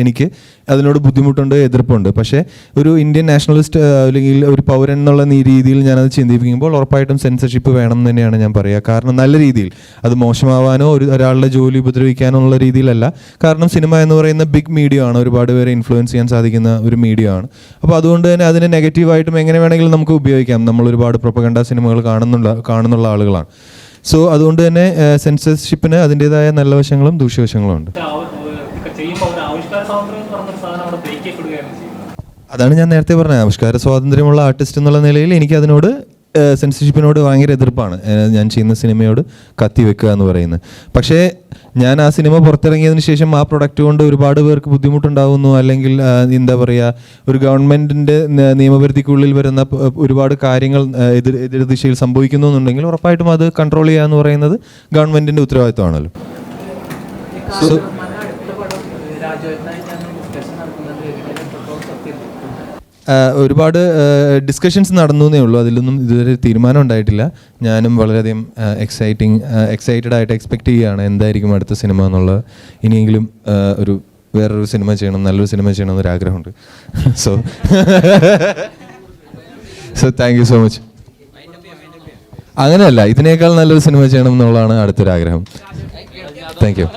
എനിക്ക് അതിനോട് ബുദ്ധിമുട്ടുണ്ട്, എതിർപ്പുണ്ട്. പക്ഷേ ഒരു ഇന്ത്യൻ നാഷണലിസ്റ്റ് അല്ലെങ്കിൽ ഒരു പൗരൻ എന്നുള്ള രീതിയിൽ ഞാനത് ചിന്തിപ്പിക്കുമ്പോൾ ഉറപ്പായിട്ടും സെൻസർഷിപ്പ് വേണം എന്ന് തന്നെയാണ് ഞാൻ പറയുക. കാരണം നല്ല രീതിയിൽ, അത് മോശമാവാനോ ഒരാളുടെ ജോലി ഉപദ്രവിക്കാനോ ഉള്ള രീതിയിലല്ല. കാരണം സിനിമ എന്ന് പറയുന്ന ബിഗ് മീഡിയ ആണ്, ഒരുപാട് പേരെ ഇൻഫ്ലുവൻസ് ചെയ്യാൻ സാധിക്കുന്ന ഒരു മീഡിയ ആണ്. അപ്പോൾ അതുകൊണ്ട് തന്നെ അതിനെ നെഗറ്റീവായിട്ടും എങ്ങനെ വേണമെങ്കിലും നമുക്ക് ഉപയോഗിക്കാം. നമ്മൾ ഒരുപാട് പ്രൊപ്പഗണ്ട സിനിമകൾ കാണുന്നുള്ള ആളുകളാണ്. സോ അതുകൊണ്ട് തന്നെ സെൻസർഷിപ്പിന് അതിൻ്റെതായ നല്ല വശങ്ങളും ദൂഷ്യവശങ്ങളും ഉണ്ട്. അതാണ് ഞാൻ നേരത്തെ പറഞ്ഞത്, ആവിഷ്കാര സ്വാതന്ത്ര്യമുള്ള ആർട്ടിസ്റ്റ് എന്നുള്ള നിലയിൽ എനിക്ക് അതിനോട് സെൻസർഷിപ്പിനോട് ഭയങ്കര എതിർപ്പാണ്. ഞാൻ ചെയ്യുന്ന സിനിമയോട് കത്തിവെക്കുക എന്ന് പറയുന്നത്. പക്ഷേ ഞാൻ ആ സിനിമ പുറത്തിറങ്ങിയതിന് ശേഷം ആ പ്രൊഡക്റ്റ് കൊണ്ട് ഒരുപാട് പേർക്ക് ബുദ്ധിമുട്ടുണ്ടാകുന്നു, അല്ലെങ്കിൽ എന്താ പറയുക, ഒരു ഗവൺമെൻറ്റിൻ്റെ നിയമപരിധിക്കുള്ളിൽ വരുന്ന ഒരുപാട് കാര്യങ്ങൾ എതിർ ദിശയിൽ സംഭവിക്കുന്നു എന്നുണ്ടെങ്കിൽ ഉറപ്പായിട്ടും അത് കൺട്രോൾ ചെയ്യുക എന്ന് പറയുന്നത് ഗവൺമെൻറ്റിൻ്റെ ഉത്തരവാദിത്വമാണല്ലോ. സോ ഒരുപാട് ഡിസ്കഷൻസ് നടന്നു എന്നേ ഉള്ളൂ. അതിലൊന്നും ഇതുവരെ തീരുമാനം ഉണ്ടായിട്ടില്ല. ഞാനും വളരെയധികം എക്സൈറ്റഡ് ആയിട്ട് എക്സ്പെക്റ്റ് ചെയ്യുകയാണ് എന്തായിരിക്കും അടുത്ത സിനിമ എന്നുള്ളത്. ഇനിയെങ്കിലും വേറൊരു സിനിമ ചെയ്യണം, നല്ലൊരു സിനിമ ചെയ്യണം എന്നൊരാഗ്രഹമുണ്ട്. So thank you so much. അങ്ങനെയല്ല, ഇതിനേക്കാൾ നല്ലൊരു സിനിമ ചെയ്യണം എന്നുള്ളതാണ് അടുത്തൊരാഗ്രഹം. Thank you.